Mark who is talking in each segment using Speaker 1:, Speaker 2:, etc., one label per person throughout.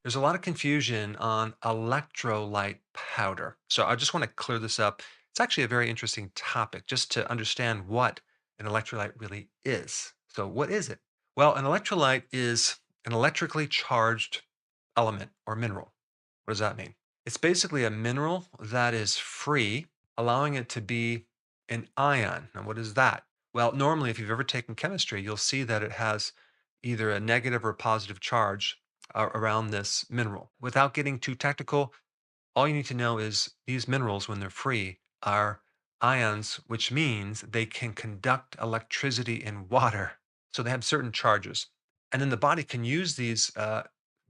Speaker 1: There's a lot of confusion on electrolyte powder. So I just want to clear this up. It's actually a very interesting topic just to understand what an electrolyte really is. So, what is it? Well, an electrolyte is an electrically charged element or mineral. What does that mean? It's basically a mineral that is free, allowing it to be an ion. Now, what is that? Well, normally, if you've ever taken chemistry, you'll see that it has either a negative or positive charge around this mineral. Without getting too technical, all you need to know is these minerals, when they're free, are ions, which means they can conduct electricity in water. So they have certain charges. And then the body can use these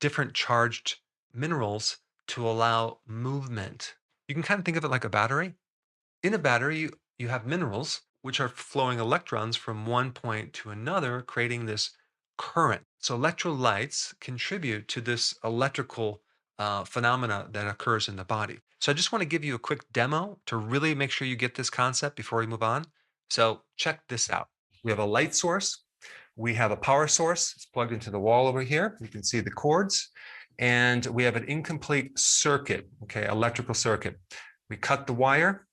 Speaker 1: different charged minerals to allow movement. You can kind of think of it like a battery. In a battery, you have minerals, which are flowing electrons from one point to another, creating this current. So electrolytes contribute to this electrical phenomena that occurs in the body. So I just want to give you a quick demo to really make sure you get this concept before we move on. So check this out. We have a light source. We have a power source. It's plugged into the wall over here. You can see the cords. And we have an incomplete circuit, okay, electrical circuit. We cut the wire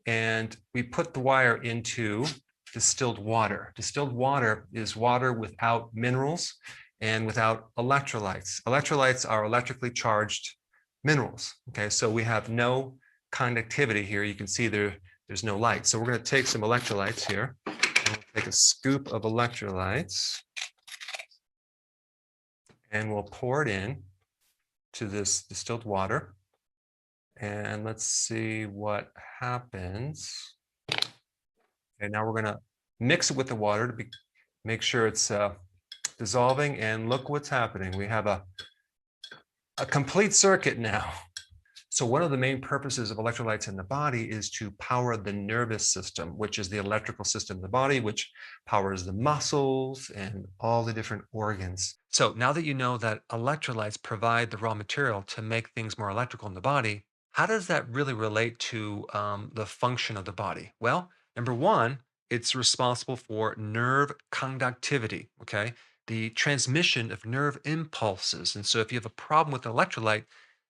Speaker 1: and we put the wire into distilled water. Distilled water is water without minerals and without electrolytes. Electrolytes are electrically charged minerals. Okay, so we have no conductivity here. You can see there's no light. So we're going to take some electrolytes here. We'll take a scoop of electrolytes and we'll pour it in to this distilled water. And let's see what happens. Okay, now we're going to mix it with the water to make sure it's dissolving. And look what's happening. We have a complete circuit now. So one of the main purposes of electrolytes in the body is to power the nervous system, which is the electrical system of the body, which powers the muscles and all the different organs. So now that you know that electrolytes provide the raw material to make things more electrical in the body, how does that really relate to the function of the body? Well, number one, it's responsible for nerve conductivity, okay? The transmission of nerve impulses. And so if you have a problem with electrolyte,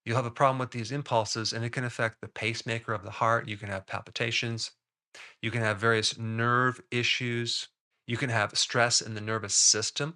Speaker 1: you'll have a problem with these impulses and it can affect the pacemaker of the heart. You can have palpitations. You can have various nerve issues. You can have stress in the nervous system.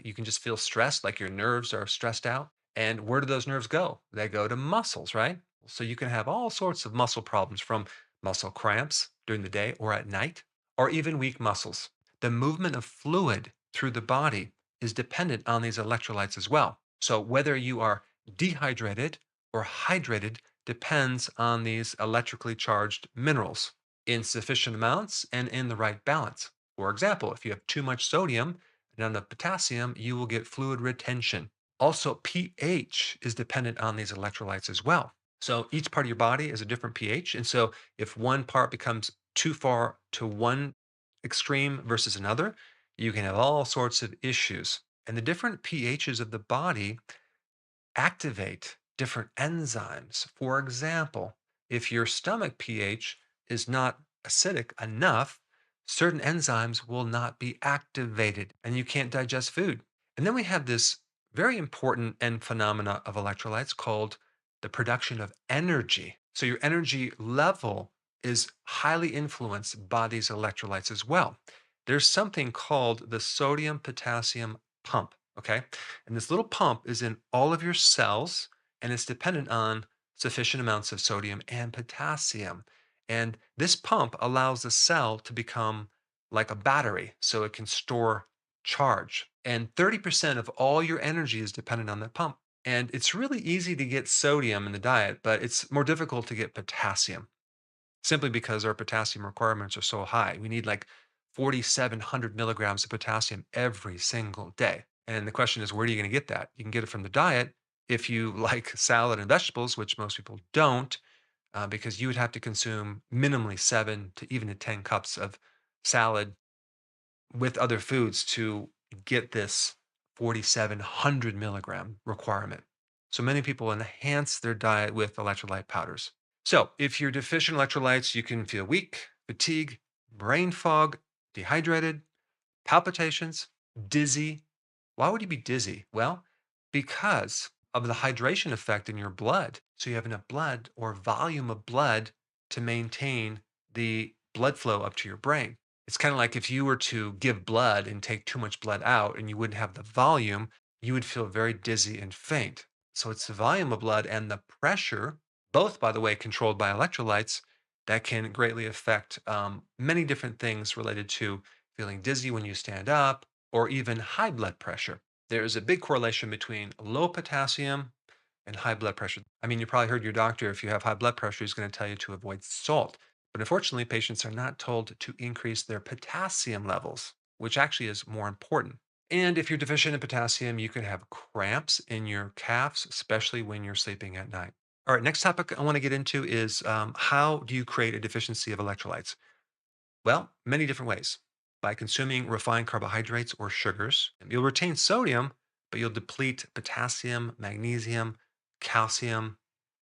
Speaker 1: You can just feel stressed, like your nerves are stressed out. And where do those nerves go? They go to muscles, right? So you can have all sorts of muscle problems from muscle cramps during the day or at night, or even weak muscles. The movement of fluid through the body is dependent on these electrolytes as well. So whether you are dehydrated or hydrated depends on these electrically charged minerals in sufficient amounts and in the right balance. For example, if you have too much sodium, and on the potassium, you will get fluid retention. Also, pH is dependent on these electrolytes as well. So each part of your body is a different pH. And so if one part becomes too far to one extreme versus another, you can have all sorts of issues. And the different pHs of the body activate different enzymes. For example, if your stomach pH is not acidic enough, certain enzymes will not be activated and you can't digest food. And then we have this very important end phenomena of electrolytes called the production of energy. So your energy level is highly influenced by these electrolytes as well. There's something called the sodium potassium pump. Okay. And this little pump is in all of your cells and it's dependent on sufficient amounts of sodium and potassium. And this pump allows the cell to become like a battery so it can store charge. And 30% of all your energy is dependent on that pump. And it's really easy to get sodium in the diet, but it's more difficult to get potassium simply because our potassium requirements are so high. We need like 4,700 milligrams of potassium every single day. And the question is, where are you going to get that? You can get it from the diet if you like salad and vegetables, which most people don't, because you would have to consume minimally 7 to even 10 cups of salad with other foods to get this 4,700 milligram requirement. So many people enhance their diet with electrolyte powders. So if you're deficient in electrolytes, you can feel weak, fatigue, brain fog, dehydrated, palpitations, dizzy. Why would you be dizzy? Well, because of the hydration effect in your blood. So you have enough blood or volume of blood to maintain the blood flow up to your brain. It's kind of like if you were to give blood and take too much blood out and you wouldn't have the volume, you would feel very dizzy and faint. So it's the volume of blood and the pressure, both, by the way, controlled by electrolytes, that can greatly affect many different things related to feeling dizzy when you stand up or even high blood pressure. There is a big correlation between low potassium and high blood pressure. I mean, you probably heard your doctor, if you have high blood pressure, he's going to tell you to avoid salt. But unfortunately, patients are not told to increase their potassium levels, which actually is more important. And if you're deficient in potassium, you can have cramps in your calves, especially when you're sleeping at night. All right, next topic I want to get into is how do you create a deficiency of electrolytes? Well, many different ways. By consuming refined carbohydrates or sugars, you'll retain sodium, but you'll deplete potassium, magnesium, calcium,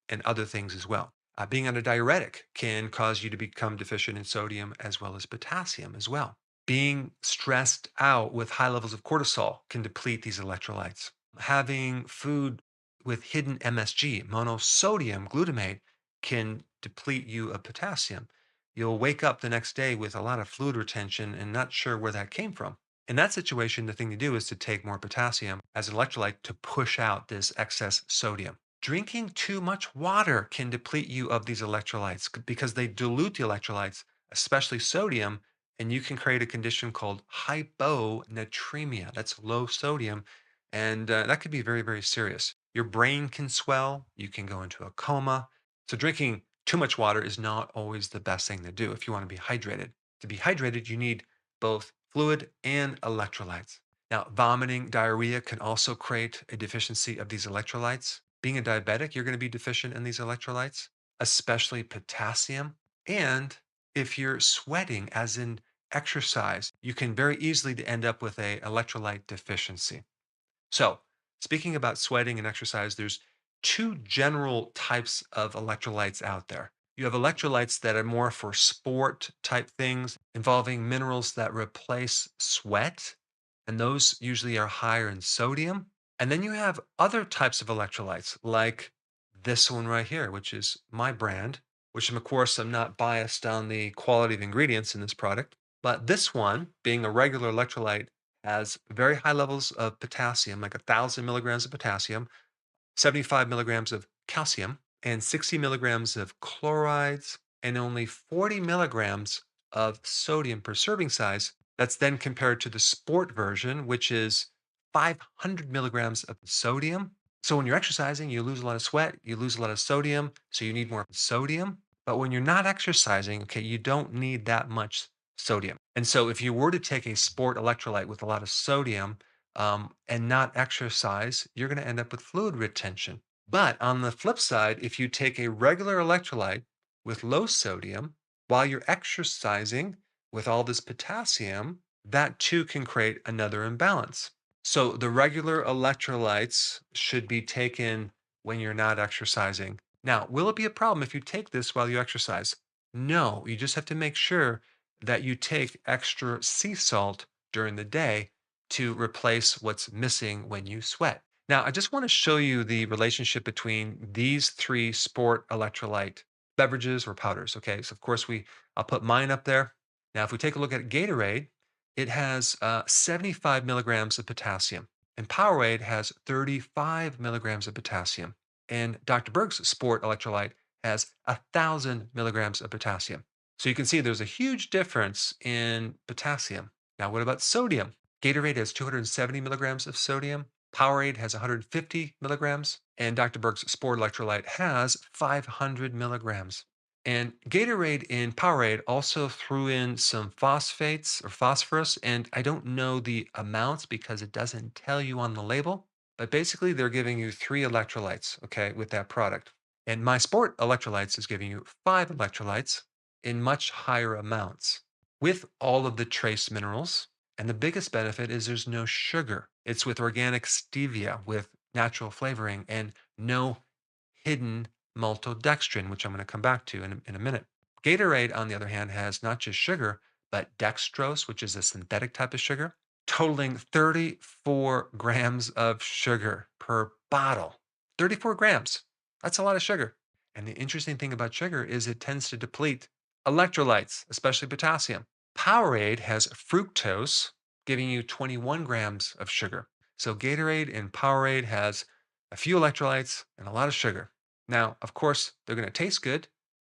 Speaker 1: and other things as well. Being on a diuretic can cause you to become deficient in sodium as well as potassium as well. Being stressed out with high levels of cortisol can deplete these electrolytes. Having food with hidden MSG, monosodium glutamate, can deplete you of potassium. You'll wake up the next day with a lot of fluid retention and not sure where that came from. In that situation, the thing to do is to take more potassium as an electrolyte to push out this excess sodium. Drinking too much water can deplete you of these electrolytes because they dilute the electrolytes, especially sodium, and you can create a condition called hyponatremia. That's low sodium, and that could be very, very serious. Your brain can swell, you can go into a coma. So, drinking too much water is not always the best thing to do if you want to be hydrated. To be hydrated, you need both fluid and electrolytes. Now, vomiting, diarrhea can also create a deficiency of these electrolytes. Being a diabetic, you're going to be deficient in these electrolytes, especially potassium. And if you're sweating, as in exercise, you can very easily end up with a electrolyte deficiency. So, speaking about sweating and exercise, there's two general types of electrolytes out there. You have electrolytes that are more for sport type things involving minerals that replace sweat, and those usually are higher in sodium. And then you have other types of electrolytes, like this one right here, which is my brand, which, of course, I'm not biased on the quality of ingredients in this product. But this one, being a regular electrolyte, has very high levels of potassium, like 1,000 milligrams of potassium, 75 milligrams of calcium, and 60 milligrams of chlorides, and only 40 milligrams of sodium per serving size. That's then compared to the sport version, which is 500 milligrams of sodium. So when you're exercising, you lose a lot of sweat, you lose a lot of sodium, so you need more sodium. But when you're not exercising, okay, you don't need that much sodium. And so if you were to take a sport electrolyte with a lot of sodium, and not exercise, you're going to end up with fluid retention. But on the flip side, if you take a regular electrolyte with low sodium while you're exercising with all this potassium, that too can create another imbalance. So the regular electrolytes should be taken when you're not exercising. Now, will it be a problem if you take this while you exercise? No, you just have to make sure that you take extra sea salt during the day to replace what's missing when you sweat. Now, I just want to show you the relationship between these three sport electrolyte beverages or powders. Okay, so of course I'll put mine up there. Now, if we take a look at Gatorade, it has 75 milligrams of potassium, and Powerade has 35 milligrams of potassium, and Dr. Berg's sport electrolyte has 1,000 milligrams of potassium. So you can see there's a huge difference in potassium. Now, what about sodium? Gatorade has 270 milligrams of sodium. Powerade has 150 milligrams. And Dr. Berg's Sport Electrolyte has 500 milligrams. And Gatorade and Powerade also threw in some phosphates or phosphorus. And I don't know the amounts because it doesn't tell you on the label. But basically, they're giving you three electrolytes, okay, with that product. And My Sport Electrolytes is giving you five electrolytes in much higher amounts with all of the trace minerals. And the biggest benefit is there's no sugar. It's with organic stevia with natural flavoring and no hidden maltodextrin, which I'm going to come back to in a minute. Gatorade, on the other hand, has not just sugar, but dextrose, which is a synthetic type of sugar, totaling 34 grams of sugar per bottle. 34 grams. That's a lot of sugar. And the interesting thing about sugar is it tends to deplete electrolytes, especially potassium. Powerade has fructose, giving you 21 grams of sugar. So Gatorade and Powerade has a few electrolytes and a lot of sugar. Now, of course, they're going to taste good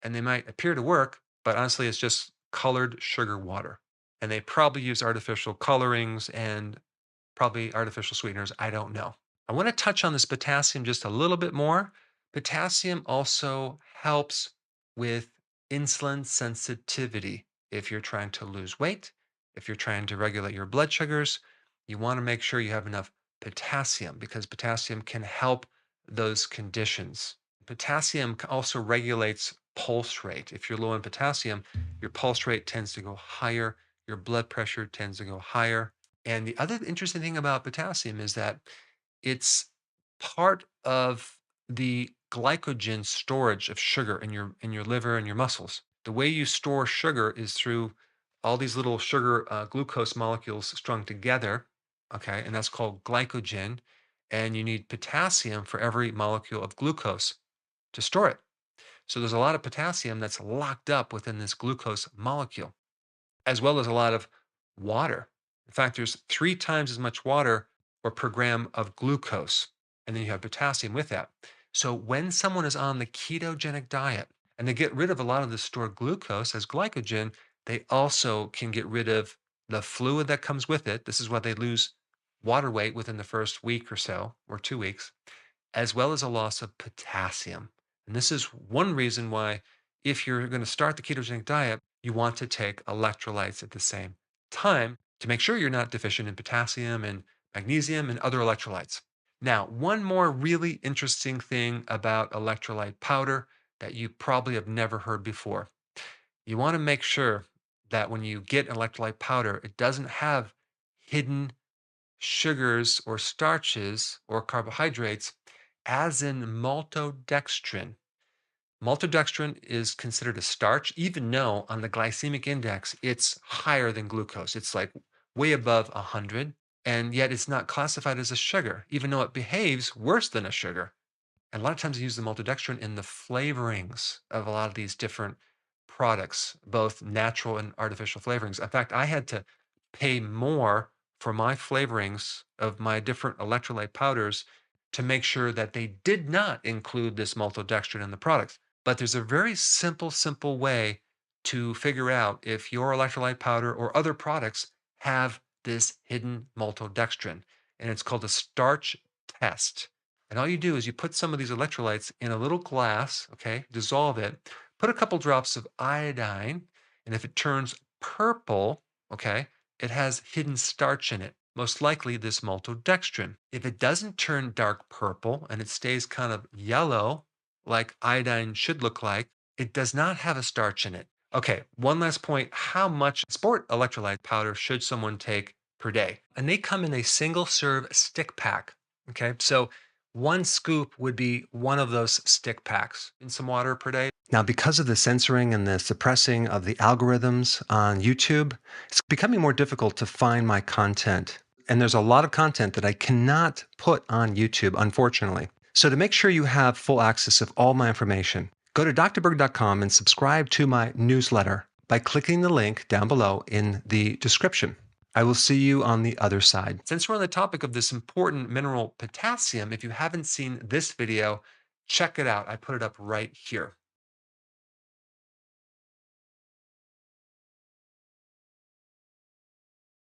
Speaker 1: and they might appear to work, but honestly, it's just colored sugar water. And they probably use artificial colorings and probably artificial sweeteners. I don't know. I want to touch on this potassium just a little bit more. Potassium also helps with insulin sensitivity. If you're trying to lose weight, if you're trying to regulate your blood sugars, you want to make sure you have enough potassium because potassium can help those conditions. Potassium also regulates pulse rate. If you're low in potassium, your pulse rate tends to go higher, your blood pressure tends to go higher. And the other interesting thing about potassium is that it's part of the glycogen storage of sugar in your liver and your muscles. The way you store sugar is through all these little sugar glucose molecules strung together, okay, and that's called glycogen. And you need potassium for every molecule of glucose to store it. So there's a lot of potassium that's locked up within this glucose molecule, as well as a lot of water. In fact, there's 3 times as much water or per gram of glucose, and then you have potassium with that. So when someone is on the ketogenic diet and they get rid of a lot of the stored glucose as glycogen, they also can get rid of the fluid that comes with it. This is why they lose water weight within the first week or so, or 2 weeks, as well as a loss of potassium. And this is one reason why, if you're going to start the ketogenic diet, you want to take electrolytes at the same time to make sure you're not deficient in potassium and magnesium and other electrolytes. Now, one more really interesting thing about electrolyte powder that you probably have never heard before. You want to make sure that when you get electrolyte powder, it doesn't have hidden sugars or starches or carbohydrates, as in maltodextrin. Maltodextrin is considered a starch, even though on the glycemic index, it's higher than glucose. It's like way above 100, and yet it's not classified as a sugar, even though it behaves worse than a sugar. And a lot of times they use the maltodextrin in the flavorings of a lot of these different products, both natural and artificial flavorings. In fact, I had to pay more for my flavorings of my different electrolyte powders to make sure that they did not include this maltodextrin in the products. But there's a very simple way to figure out if your electrolyte powder or other products have this hidden maltodextrin, and it's called a starch test. And all you do is you put some of these electrolytes in a little glass, okay, dissolve it, put a couple drops of iodine, and if it turns purple, okay, it has hidden starch in it, most likely this maltodextrin. If it doesn't turn dark purple and it stays kind of yellow, like iodine should look like, it does not have a starch in it. Okay, one last point. How much sport electrolyte powder should someone take per day? And they come in a single serve stick pack. Okay, so 1 scoop would be one of those stick packs in some water per day. Now, because of the censoring and the suppressing of the algorithms on YouTube, it's becoming more difficult to find my content. And there's a lot of content that I cannot put on YouTube, unfortunately. So to make sure you have full access of all my information, go to drberg.com and subscribe to my newsletter by clicking the link down below in the description. I will see you on the other side. Since we're on the topic of this important mineral potassium, if you haven't seen this video, check it out. I put it up right here.